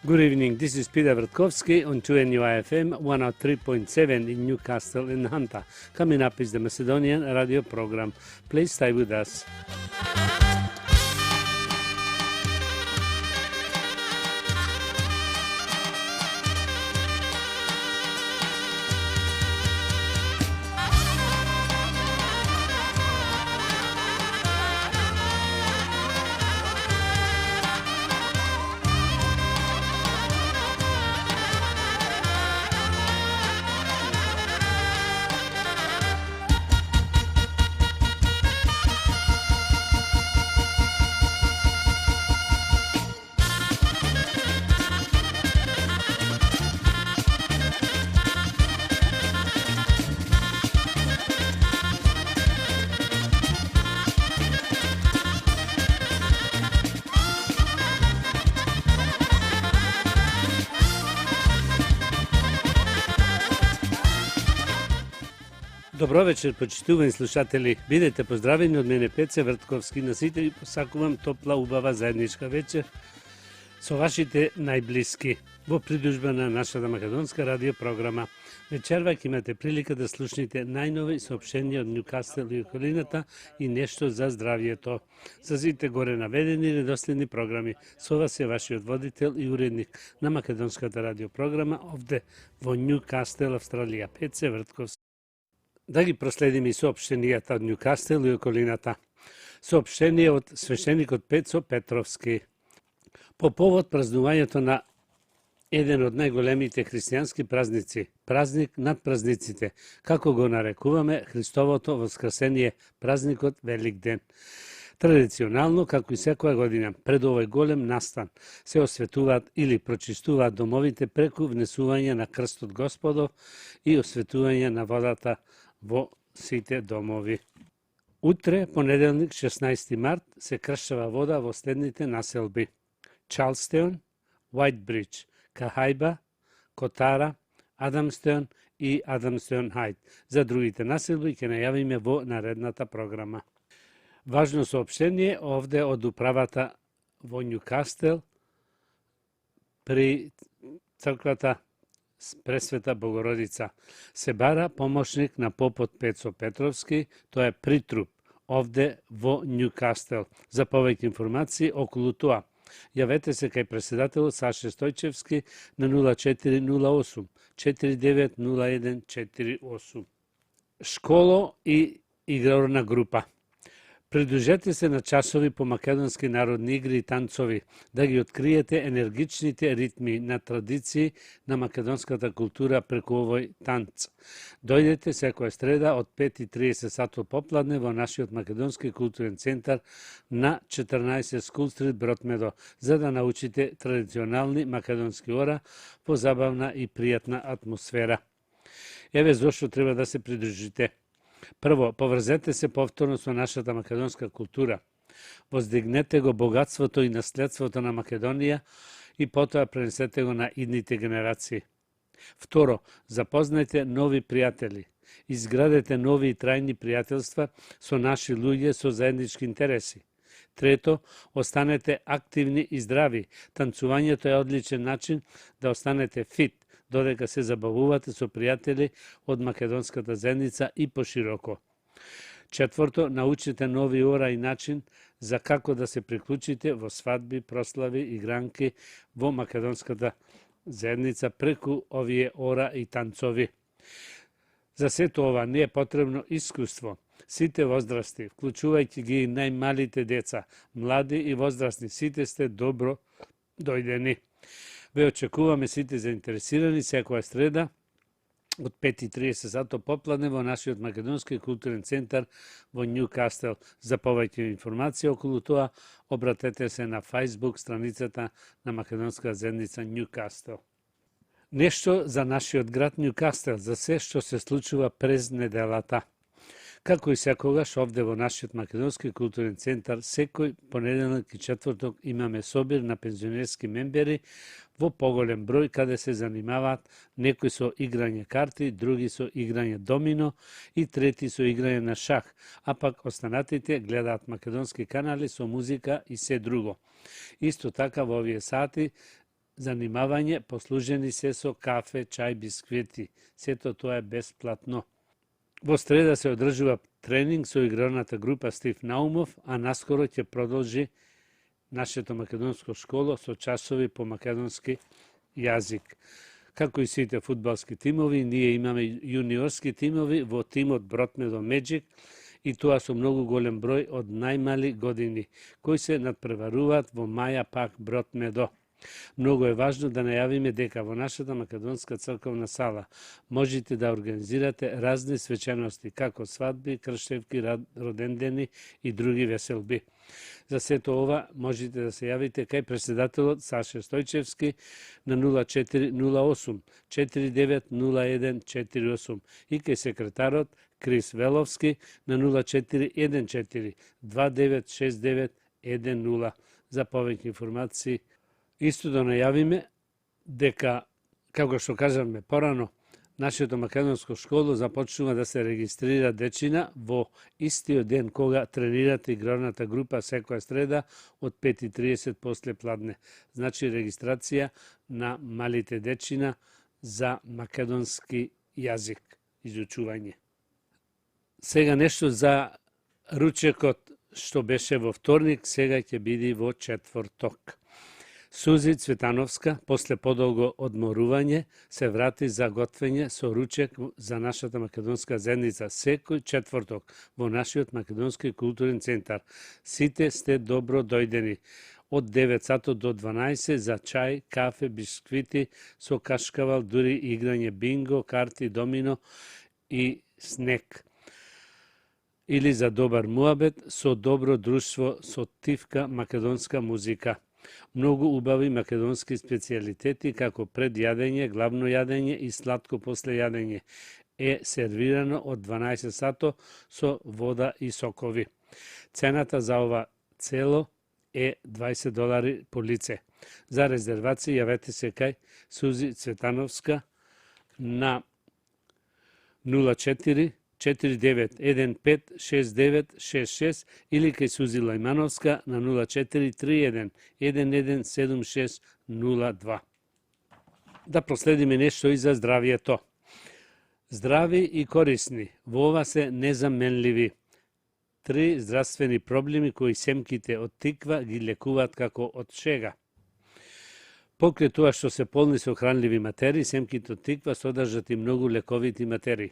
Good evening, this is Peter Vertkovsky on 2NUI-FM 103.7 in Newcastle in Hunter. Coming up is the Macedonian radio program. Please stay with us. Добро вечер, почитувани слушатели. Бидете поздравени од мене Пеце Вртковски. На сите ви посакувам топла, убава заедничка вечер со вашите најблиски во придужба на нашата македонска радио програма. Вечерва ќе имате прилика да слушнете најнови соопштенија од Ньюкасел и околината и нешто за здравието. За сите горе наведени редоследни програми. Со вас е вашиот водител и уредник на македонската радио програма овде во Ньюкасел, Австралија, Пеце Вртковски. Да ги проследиме и соопштенијата од Ньюкасел и околината. Соопштение од свештеникот Пецо Петровски. По повод празнувањето на еден од најголемите христијански празници, празник над празниците, како го нарекуваме Христовото воскресение, празникот Великден. Традиционално, како и секоја година, пред овој голем настан, се осветуваат или прочистуваат домовите преку внесување на крстот Господов и осветување на водата во сите домови. Утре, понеделник, 16 март, се кршава вода во следните населби: Чарлстеон, Уајтбридж, Кахајба, Котара, Адамстеон и Адамстеон Хајт. За другите населби ќе најавиме во наредната програма. Важно соопштение овде од управата во Ньюкастел при црквата Пресвета Богородица. Се бара помошник на попот Пецо Петровски, тоа е притруп овде во Ньюкастел. За повеќе информации околу тоа, јавете се кај председателот Саше Стојчевски на 0408 490148. Школо и игрална група. Придружете се на часови по македонски народни игри и танцови, да ги откриете енергичните ритми на традиции на македонската култура преку овој танц. Дојдете секоја среда од 5:30 сато попладне во нашиот македонски културен центар на 14 Скул Стрит, Бротмедо, за да научите традиционални македонски ора по забавна и пријатна атмосфера. Еве зошто треба да се придружите. Прво, поврзете се повторно со нашата македонска култура. Воздигнете го богатството и наследството на Македонија и потоа пренесете го на идните генерации. Второ, запознајте нови пријатели. Изградете нови и трајни пријателства со наши луѓе со заеднички интереси. Трето, останете активни и здрави. Танцувањето е одличен начин да останете фит, додека се забавувате со пријатели од македонската заедница и пошироко. Четврто, научите нови ора и начин за како да се приклучите во свадби, прослави и гранки во македонската заедница преку овие ора и танцови. За сето ова не е потребно искуство. Сите возрасти, вклучувајќи ги и најмалите деца, млади и возрастни, сите сте добро дојдени. Ве очекуваме сите заинтересирани секоја среда од 5:30 сато попладне во нашиот македонски културен центар во Ньюкастел. За повеќе информации околу тоа, обратете се на Facebook страницата на македонска заедница Ньюкастел. Нешто за нашиот град Ньюкастел, за се што се случува през неделата. Како и секогаш овде во нашиот македонски културен центар, секој понеделник и четврток имаме собир на пензионерски мембери во поголем број, каде се занимаваат некои со играње карти, други со играње домино и трети со играње на шах, а пак останатите гледаат македонски канали со музика и се друго. Исто така во овие сати занимавање, послужени се со кафе, чај, бисквити. Сето тоа е бесплатно. Во среда се одржува тренинг со игралната група Стив Наумов, а наскоро ќе продолжи нашето македонско школо со часови по македонски јазик. Како и сите фудбалски тимови, ние имаме јуниорски тимови во тимот Бротмедо Меджик и тоа со многу голем број од најмали години, кои се надпреваруваат во Маја Пак Бротмедо. Многу е важно да најавиме дека во нашата македонска црковна сала можете да организирате разни свечености, како свадби, крштевки, родендени и други веселби. За сето ова можете да се јавите кај претседателот Саше Стојчевски на 0408 490148 и кај секретарот Крис Веловски на 0414 296910. За повеќе информации исто да најавиме дека, како што кажавме порано, нашето македонско школо започнува да се регистрира дечина во истиот ден кога тренирате игралната група секоја среда од 5:30 после пладне. Значи регистрација на малите дечина за македонски јазик, изучување. Сега нешто за ручекот што беше во вторник, сега ќе биде во четврток. Сузи Цветановска, после подолго одморување, се врати за готвење со ручек за нашата македонска заедница секој четврток во нашиот македонски културен центар. Сите сте добро дојдени од 9 сато до 12 за чај, кафе, бисквити со кашкавал, дури играње бинго, карти, домино и снек. Или за добар муабет со добро друштво со тивка македонска музика. Многу убави македонски специјалитети како пред јадење, главно јадење и сладко после јадење е сервирано од 12 сато со вода и сокови. Цената за ова цело е $20 по лице. За резервација јавете се кај Сузи Цветановска на 04 49156966 или кај Сузи Лајмановска на 0431 117602. Да проследиме нешто и за здравието. Здрави и корисни, во ова се незаменливи. 3 здравствени проблеми кои семките од тиква ги лекуваат како од шега. Покрај тоа што се полни со хранливи материи, семките од тиква содржат и многу лековити материи.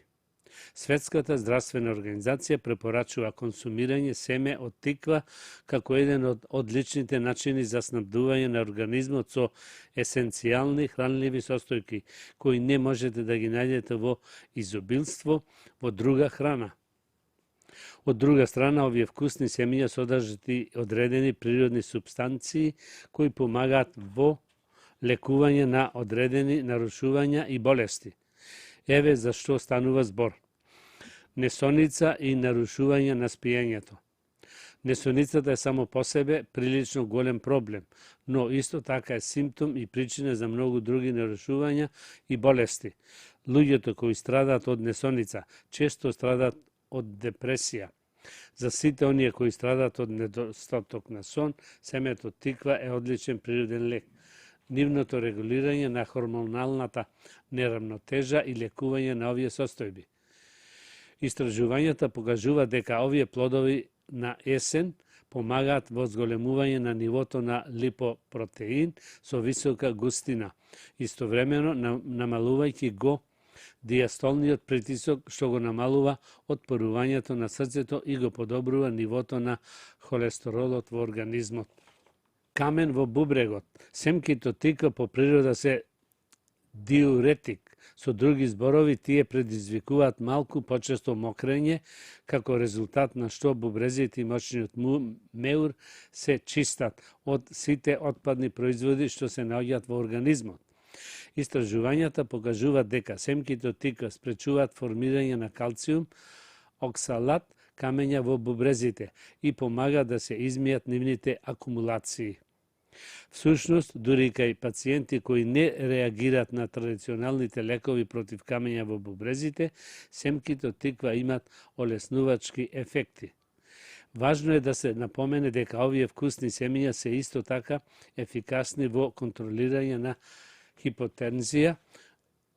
Светската здравствена организација препорачува консумирање семе од тиква како еден од одличните начини за снабдување на организмот со есенцијални хранливи состојки, кои не можете да ги најдете во изобилство во друга храна. Од друга страна, овие вкусни семиња содржат и одредени природни супстанции кои помагаат во лекување на одредени нарушувања и болести. Еве зашто станува збор. Несоница и нарушување на спиењето. Несоницата е само по себе прилично голем проблем, но исто така е симптом и причина за многу други нарушувања и болести. Луѓето кои страдаат од несоница често страдаат од депресија. За сите оние кои страдаат од недостаток на сон, семето тиква е одличен природен лек. Нивното регулирање на хормоналната неравнотежа и лекување на овие состојби. Истражувањата покажуваат дека овие плодови на есен помагаат во зголемување на нивото на липопротеин со висока густина, истовремено намалувајќи го диастолниот притисок што го намалува отпорувањето на срцето и го подобрува нивото на холестеролот во организмот. Камен во бубрегот. Семките од тиква по природа се диуретик. Со други зборови, тие предизвикуваат малку почесто мокрење, како резултат на што бубрезите и мочниот меур се чистат од сите отпадни производи што се наоѓаат во организмот. Истражувањата покажуваат дека семките од тиква спречуваат формирање на калциум, оксалат, камења во бубрезите и помагаат да се измијат нивните акумулации. Всушност, дури и кај пациенти кои не реагираат на традиционалните лекови против камења во бубрезите, семките од тиква имат олеснувачки ефекти. Важно е да се напомене дека овие вкусни семиња се исто така ефикасни во контролирање на хипотензија,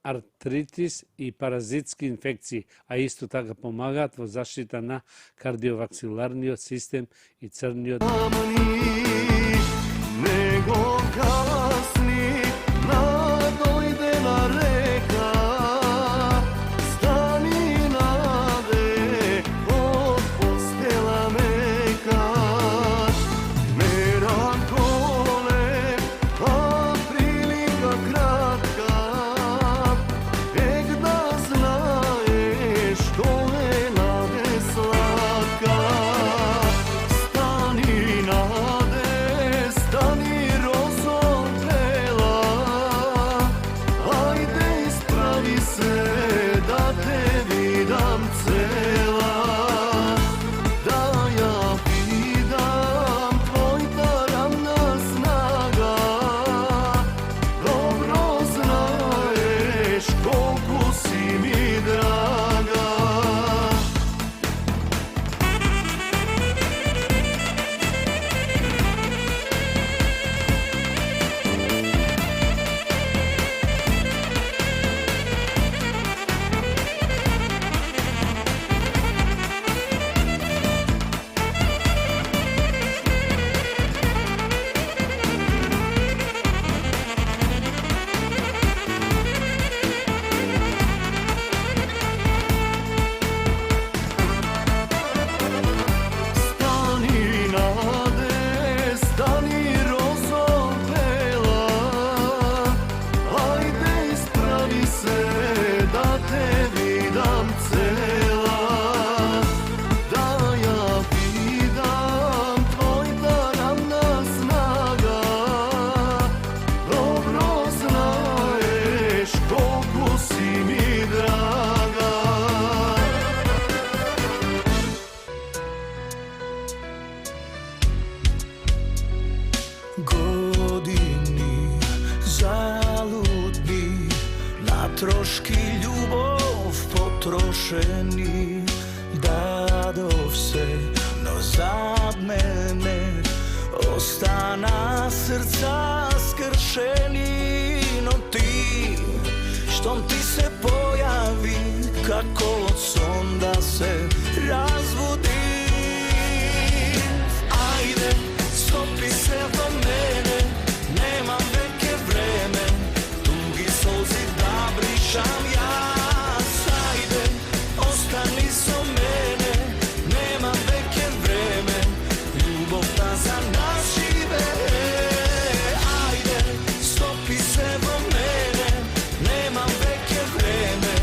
артритис и паразитски инфекции, а исто така помагаат во заштита на кардиоваскуларниот систем и црниот. Години залудни, на трошки љубов потрошени, дадов се, но зад мене остана срца скршени. Но ти, штом ти се појави, како од сон да се разбуди. Ајде, стопи се во мене, немам веќе време, туги солзи да бришам јас. Ајде, остани со мене, немам веќе време, љубовта за нас живее. Ајде, стопи се во мене, немам веќе време,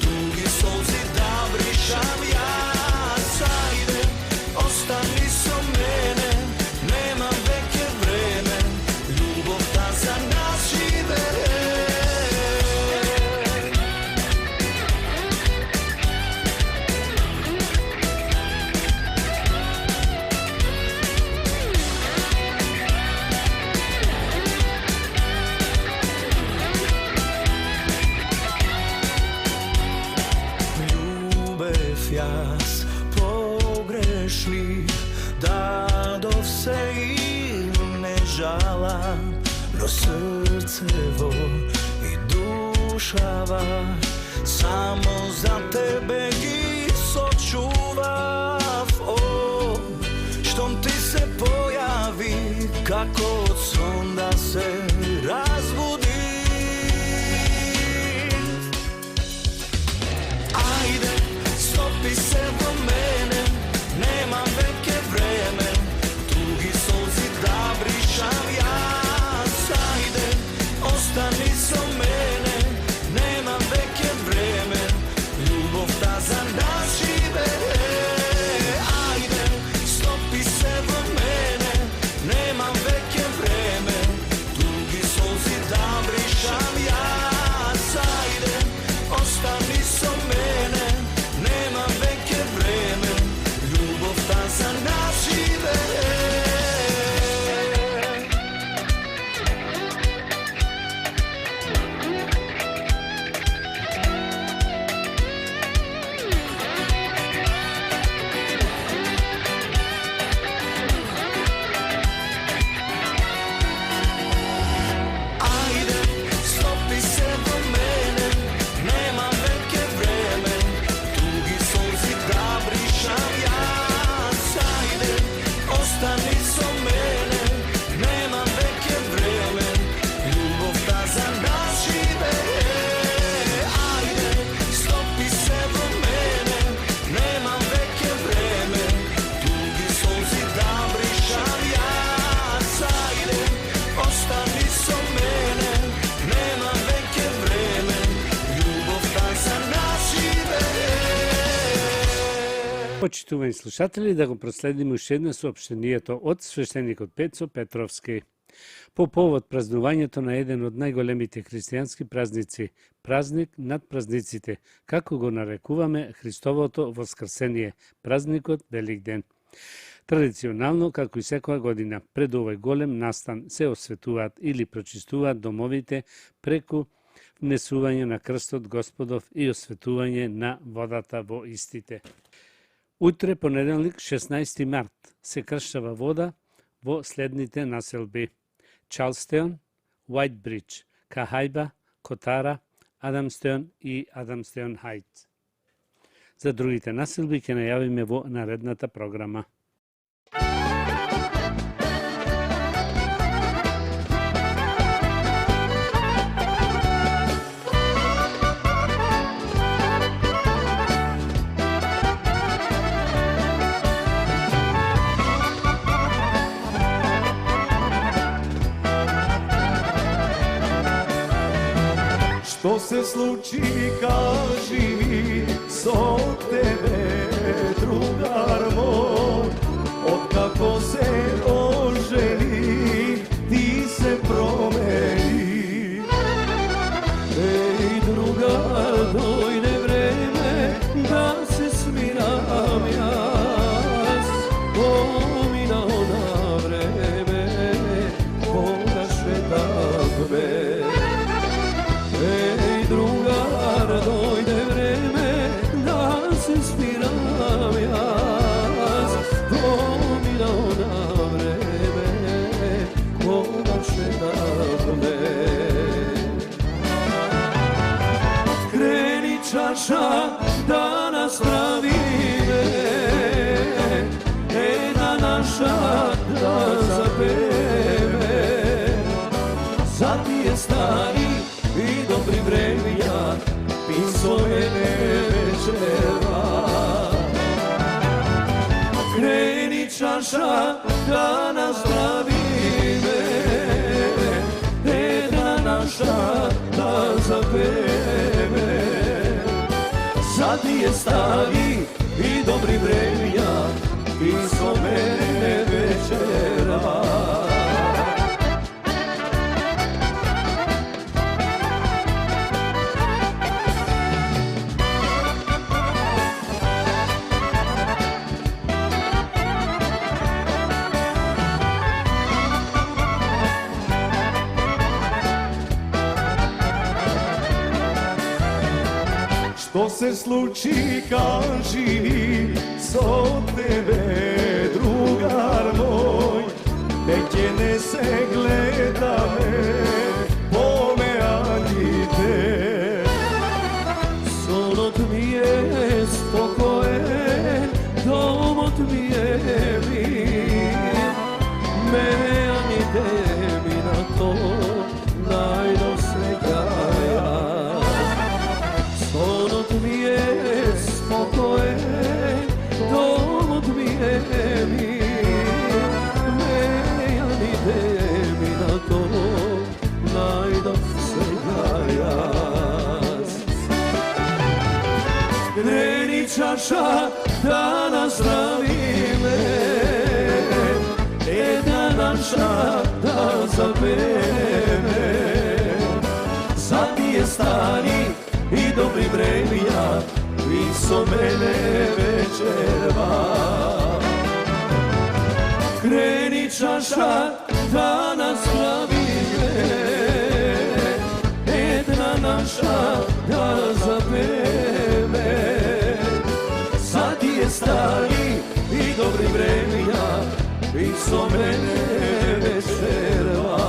туги солзи да бришам јас. Ајде, остани со мене, немам веќе време, љубовта за нас живее. Љубев јас погрешни, дадов се и не жалам, но срцево и душава само за тебе ги сочував. О, штом ти се појави, како од сон да се разбуди. Ајде, стопи се во мене, немам веќе време, туги солзи да бришам јас. Ајде, остани со мене, немам веќе време, љубовта за нас живее. Ајде, стопи се во мене, немам веќе време, туги Почитувани слушатели, да го проследиме уште едно соопштението од свештеникот Пецо Петровски. По повод празнувањето на еден од најголемите христијански празници, празник над празниците, како го нарекуваме Христовото воскресение, празникот Великден. Традиционално, како и секоја година, пред овој голем настан се осветуваат или прочистуваат домовите преку внесување на крстот Господов и осветување на водата во истите. Утре, понеделник, 16 март, се кршава вода во следните населби: Чарлстеон, Уајтбридж, Кахајба, Котара, Адамстеон и Адамстеон Хајт. За другите населби ќе најавиме во наредната програма. Што се случи, кажи ми, со тебе, другар мој, откако се ожени, ти се промени. Еј, другар, дојде време да се смирам јас, помина она време, кога шетавме. Еј, другар, дојде време да се спирам јас, помина она време, кога шетавме. Крени чаша да нас правиме, една наша да запеме, за тие стари и добри времења, писо мене вечерва. Крени чаша да нас правиме, една наша да запеме, за тие стари и добри времења, писо мене вечерва. Што се случи, кажи ми, со тебе, другар мој, веќе не се гледаме по меаните. Сонот ми е спокоен, домот ми е мир, меаните ми на то најдов сега јас. Сонот ми е спокоен, домот ми е мир, мејаните ми на то најдов сега јас. Крени чаша да наздравиме, една наша да запеме, за тие стари и добри времења, и со мене вечерва. Крени чаша да нас правиме, една наша да запеме, за тие стари и добри времења, и со мене вечерва.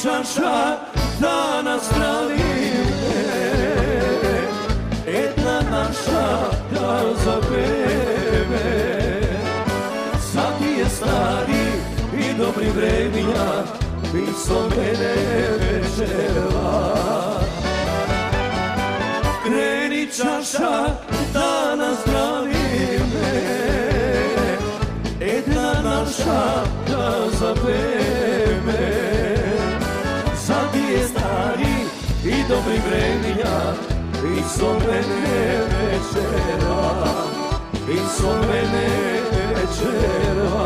Чаша да нас правиме, една наша да запеме, за тие стари и добри времења, и со мене вечерва. Крени чаша да нас правиме, da zapeme. Sad je stari i dobri vremena, i so mene večera, i so mene večera.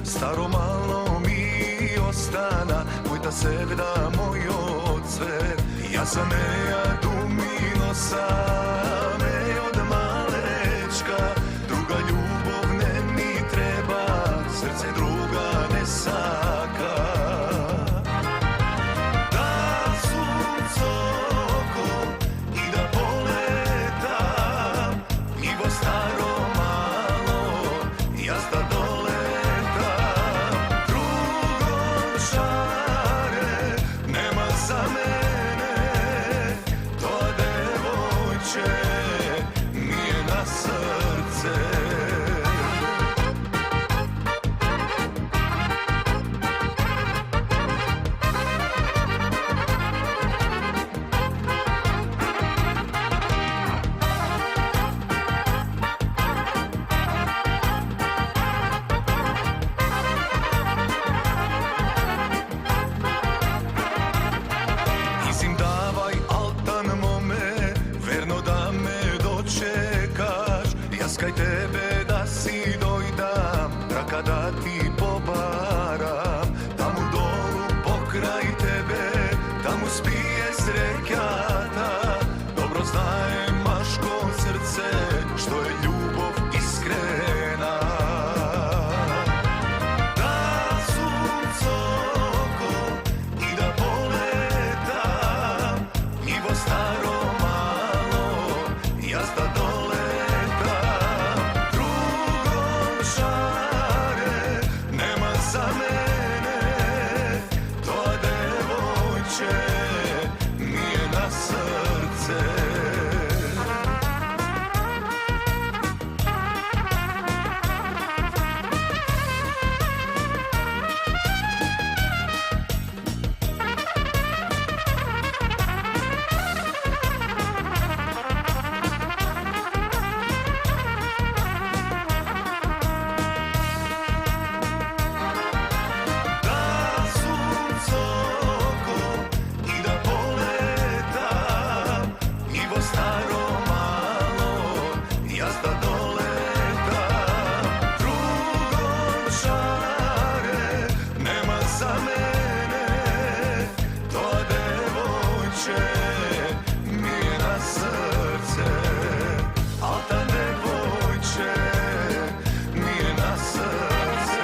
Staro malo mi ostana, moj da sevda moj ocvet. Ja sam Eja Dumino same od malečka, druga ljubov ne mi treba, srce druga ne saka. Da suncoko i da poletam, pivo staro malo, ja sta dole. Nema za mene, to devojče da ti pobaram. Tamo dolu pokraj tebe, tamo spije srećata. Dobro znajem maško srce, što je ljubav iskrena. Da sunco oko i da poletam, nivo staro malo, jazda doletam. Drugom šare, nema za mene, tvoja devojče mi je na srce. Da sunco oko i da poletam, nivo staro malo, jazda doletam. Drugom šare, nema za mene, tvoja devojče mi je na srce. Al ta devojče mi je na srce.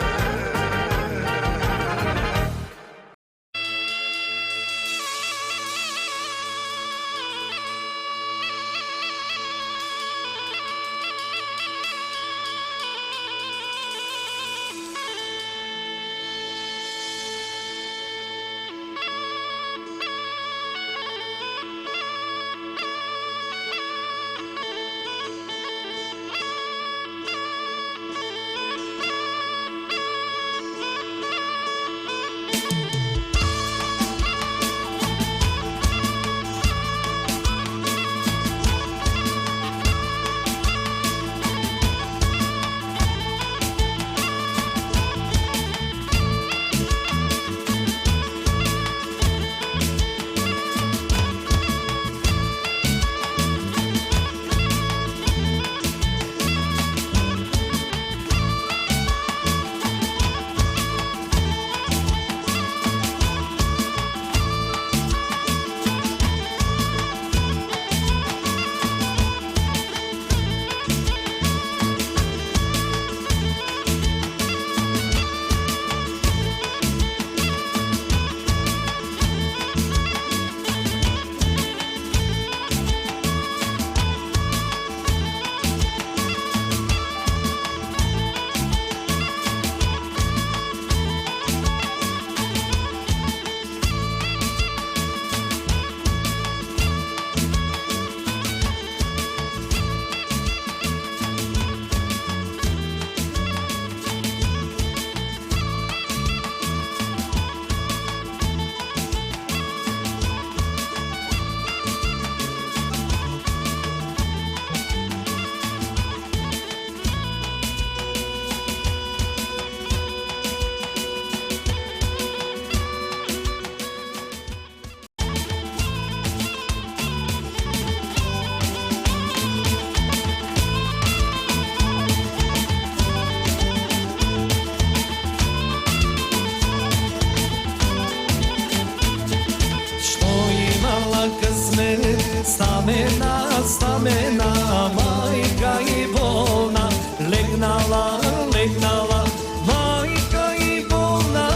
Stamena, stamena, majka i bolna, legnala, legnala, majka i bolna,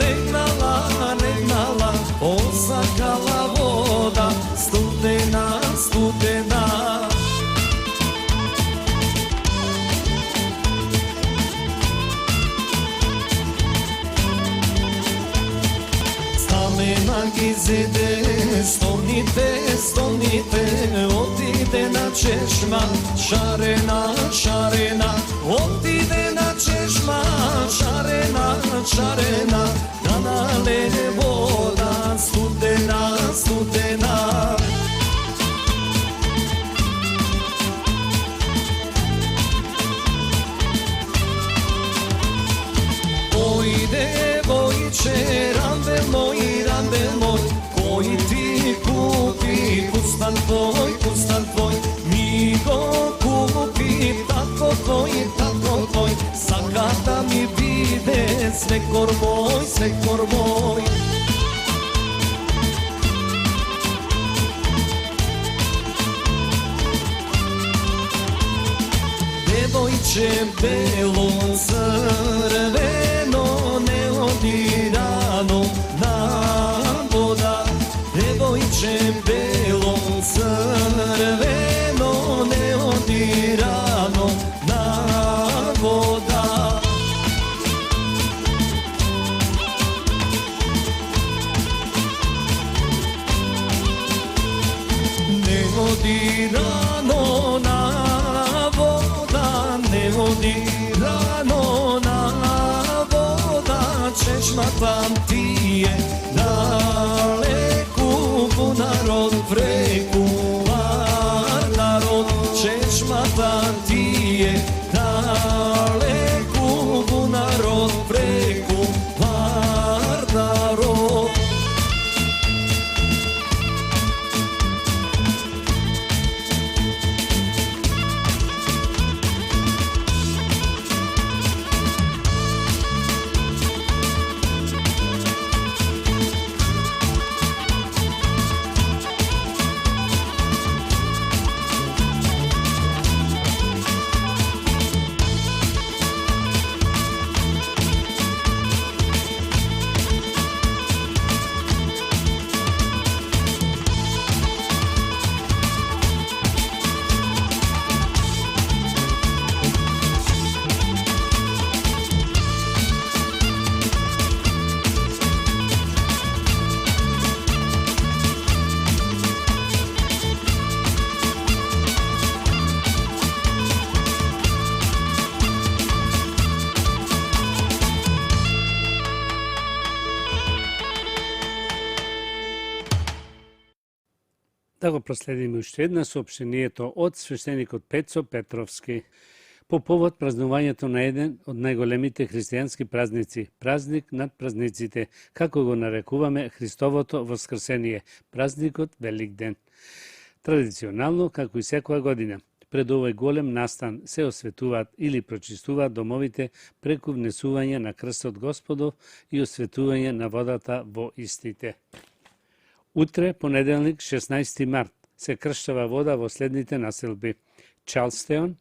legnala, legnala, osakala voda, studena, studena. Stamena gizide, stonite, stonite, otide na češma, šarena, šarena, otide na češma, šarena, šarena, da nalene voda, studena, studena. Oj devojče, randel moj, koji ti kupi, kustan tvoj, mi go kupi, tako tvoj, sada mi bi секор мој, секор мој. Devojče belo crveno, ne odi rano na voda. Devojče belo crveno, ne odi rano na voda. Ne odi rano na voda, ne odi rano na voda. Čežma tam ti je daleku, bu narod vreku, var narod. Čežma tam ti je daleku, bu narod vreku, var narod. Да го проследиме уште една соопштението од свештеникот Пецо Петровски по повод празнувањето на еден од најголемите христијански празници, празник над празниците, како го нарекуваме Христовото воскресение, празникот Великден. Традиционално, како и секоја година, пред овој голем настан се осветуваат или прочистуваат домовите преку внесување на крстот Господов и осветување на водата во истите. Утре, понеделник, 16 март, се крштава вода во следните населби: Чарлстеон,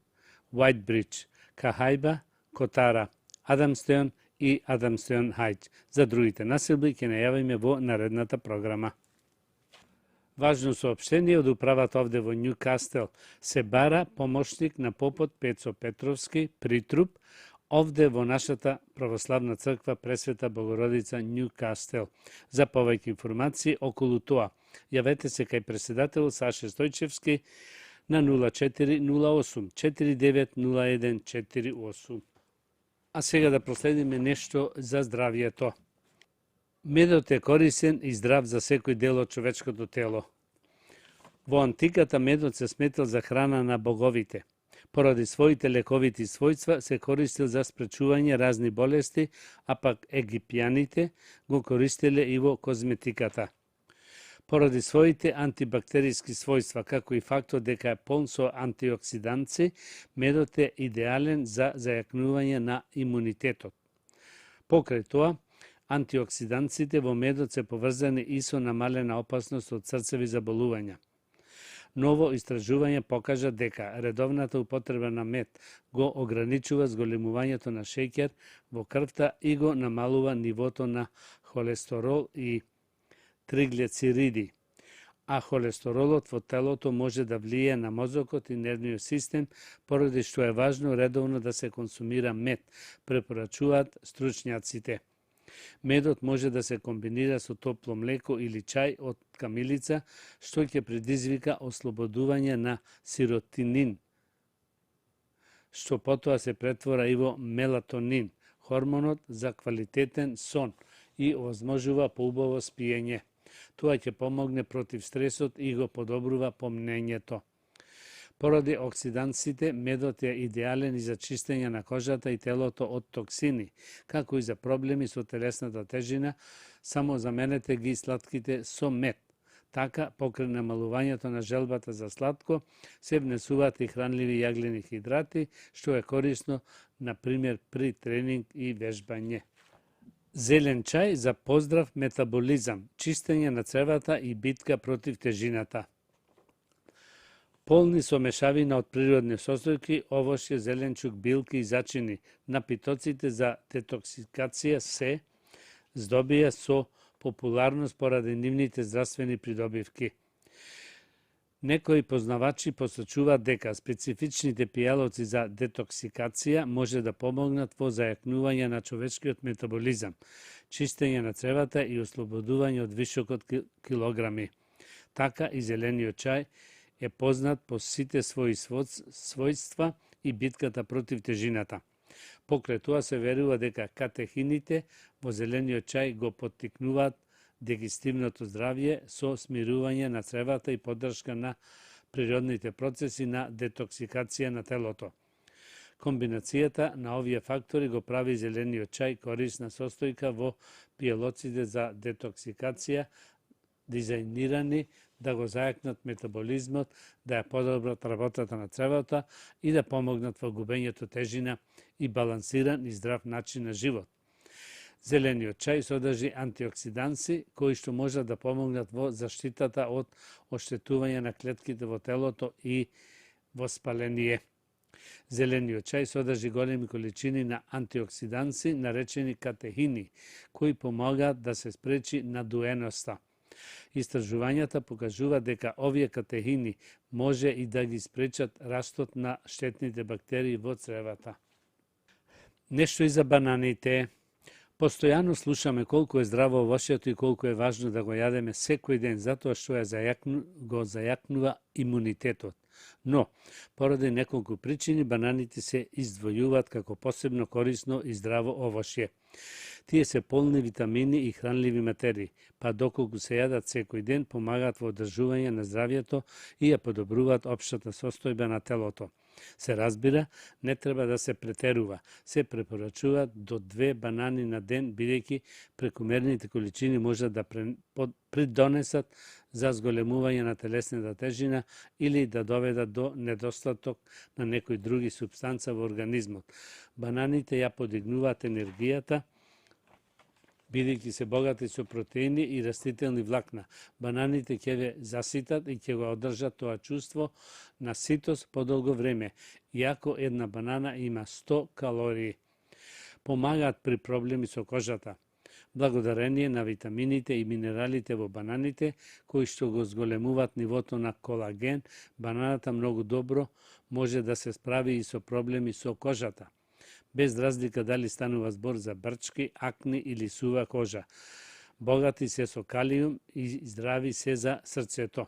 Уајтбридж, Кахајба, Котара, Адамстеон и Адамстеон Хајдж. За другите населби ќе најавиме во наредната програма. Важно соопштение од управата овде во Њукастел. Се бара помошник на попот Пецо Петровски, притруп, овде во нашата православна црква Пресвета Богородица Њукастел. За повеќе информации околу тоа, јавете се кај председателот Саше Стојчевски на 0408 4901 48. А сега да проследиме нешто за здравието. Медот е корисен и здрав за секој дел од човечкото тело. Во антиката медот се сметал за храна на боговите. Поради своите лековити својства се користил за спречување разни болести, а пак египјаните го користеле и во козметиката. Поради своите антибактериски својства, како и фактот дека е полн со антиоксиданци, медот е идеален за зајакнување на имунитетот. Покрај тоа, антиоксиданците во медот се поврзани и со намалена опасност од срцеви заболувања. Ново истражување покажа дека редовната употреба на мед го ограничува зголемувањето на шеќер во крвта и го намалува нивото на холестерол и триглицериди, а холестеролот во телото може да влие на мозокот и нервниот систем, поради што е важно редовно да се консумира мед, препорачуваат стручњаците. Медот може да се комбинира со топло млеко или чај од камилица, што ќе предизвика ослободување на сиротонин, што потоа се претвора и во мелатонин, хормонот за квалитетен сон, и овозможува поубаво спиење. Тоа ќе помогне против стресот и го подобрува помнењето. Поради оксиданците, медот е идеален и за чистење на кожата и телото од токсини, како и за проблеми со телесната тежина. Само заменете ги сладките со мед. Така, покрај намалувањето на желбата за сладко, се внесуваат и хранливи јаглени хидрати, што е корисно, например, при тренинг и вежбање. Зелен чај за поздрав метаболизам, чистење на цревата и битка против тежината. Полни со мешавина од природни состојки, овошје, зеленчук, билки и зачини, напитоците за детоксикација се здобија со популарност поради нивните здравствени придобивки. Некои познавачи посочуваат дека специфичните пијалоци за детоксикација може да помогнат во зајакнување на човечкиот метаболизам, чистење на цревата и ослободување од вишок од килограми. Така и зелениот чај е познат по сите своји својства и битката против тежината. Покрај тоа се верува дека катехините во зелениот чај го поттикнуваат дигестивното здравје со смирување на цревата и поддршка на природните процеси на детоксикација на телото. Комбинацијата на овие фактори го прави зелениот чај корисна состојка во пијалоците за детоксикација, дизајнирани да го зајакнат метаболизмот, да ја подобрат работата на цревата и да помогнат во губењето тежина и балансиран и здрав начин на живот. Зелениот чај содржи антиоксиданси кои што можат да помогнат во заштитата од оштетување на клетките во телото и воспаление. Зелениот чај содржи големи количини на антиоксиданси наречени катехини, кои помагаат да се спречи надуеноста. Истражувањата покажуваат дека овие катехини може и да ги спречат растот на штетните бактерии во цревата. Нешто и за бананите. Постојано слушаме колку е здраво овошјето и колку е важно да го јадеме секој ден, затоа што го зајакнува имунитетот. Но, поради неколку причини, бананите се издвојуваат како посебно корисно и здраво овошје. Тие се полни витамини и хранливи материи, па доколку се јадат секој ден, помагаат во одржување на здравјето и ја подобруваат општата состојба на телото. Се разбира, не треба да се претерува. Се препорачуваат до 2 банани на ден, бидејќи прекумерните количини можат да придонесат за зголемување на телесната тежина или да доведат до недостаток на некои други супстанца во организмот. Бананите ја подигнуваат енергијата, бидејќи се богати со протеини и растителни влакна. Бананите ќе ве заситат и ќе го одржат тоа чувство на ситост подолго време, иако една банана има 100 калории. Помагаат при проблеми со кожата. Благодарение на витамините и минералите во бананите, кои што го зголемуваат нивото на колаген, бананата многу добро може да се справи и со проблеми со кожата, без разлика дали станува збор за брчки, акни или сува кожа. Богати се со калиум и здрави се за срцето.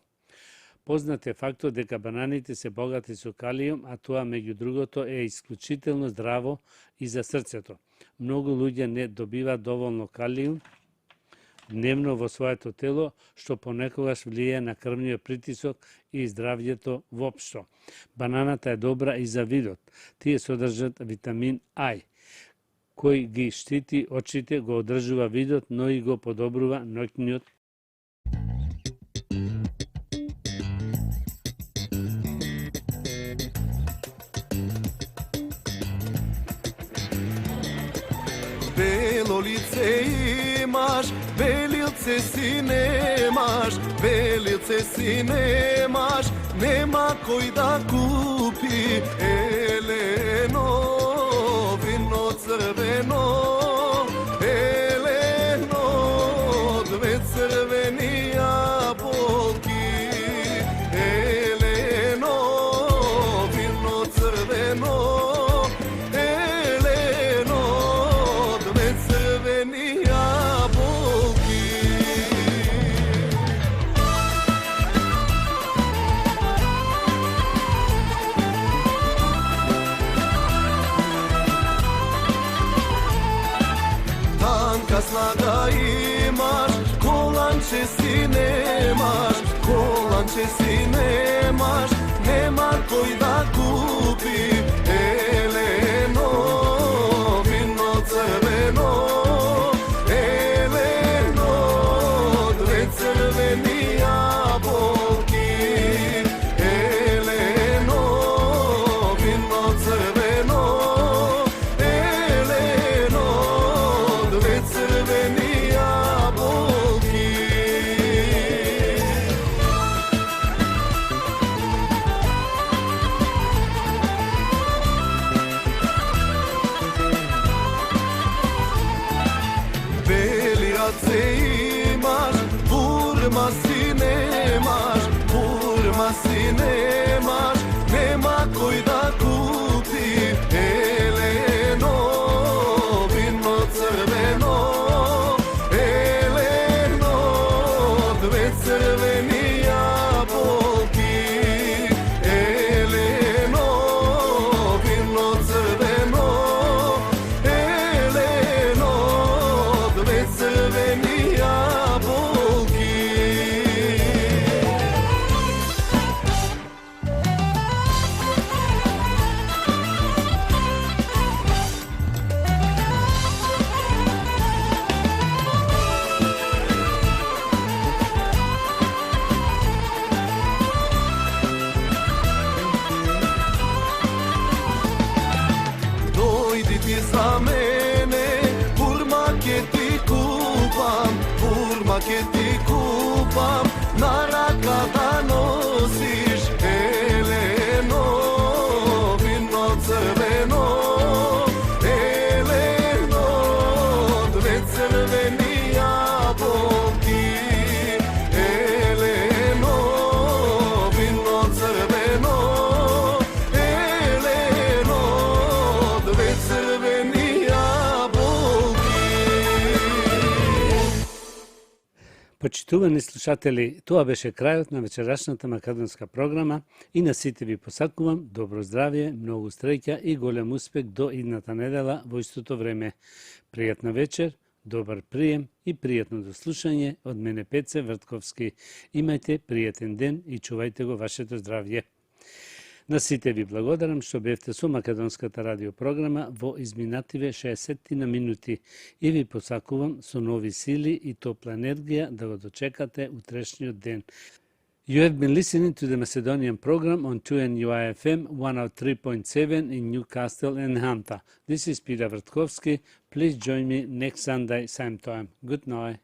Познат е фактот дека бананите се богати со калиум, а тоа меѓу другото е исклучително здраво и за срцето. Многу луѓе не добиваат доволно калиум дневно во своето тело, што понекогаш влијае на крвниот притисок и здравјето воопшто. Бананата е добра и за видот. Тие содржат витамин А, кој ги штити очите, го одржува видот, но и го подобрува ноќниот. Бело лице имаш, белилце си немаш, белилце си немаш, нема кој да купи. Елено, вино црвено, елено, 2 црвени јаболки. Елено, вино црвено, snага имаш, коланче си немаш, коланче си немаш, нема кој да купи. Елено, вино црвено, елено, 2 црвени јаболки. Елено, вино црвено, елено, 2 црвени срце имаш, бурма си немаш, бурма си немаш, нема кој да купи елено, вино црвено, елено, две црвени јаболки, елено, вино црвено, елено, две црвени јаболки. Дојди ти за мене, бурма ке ти купам, бурма ке ти купам, на рака да носиш елено, вино црвено, елено, две црвени јаболки, елено, вино црвено, елено, две црвени јаболки. Почитувани слушатели, тоа беше крајот на вечерашната македонска програма и на сите ви посакувам добро здравје, многу среќа и голем успех до идната недела во истото време. Пријатна вечер, добар прием и пријатно дослушање од мене Пеце Вртковски. Имајте пријатен ден и чувајте го вашето здравје. На сите ви благодарам што бевте со македонската радиопрограма во изминативе 60 на минути и ви посакувам со нови сили и топла енергија да го дочекате утрешниот ден. You have been listening to the Macedonian program on 2NUI-FM 103.7 in Newcastle and Hanta. This is Peter Vrtkovski. Please join me next Sunday, same time. Good night.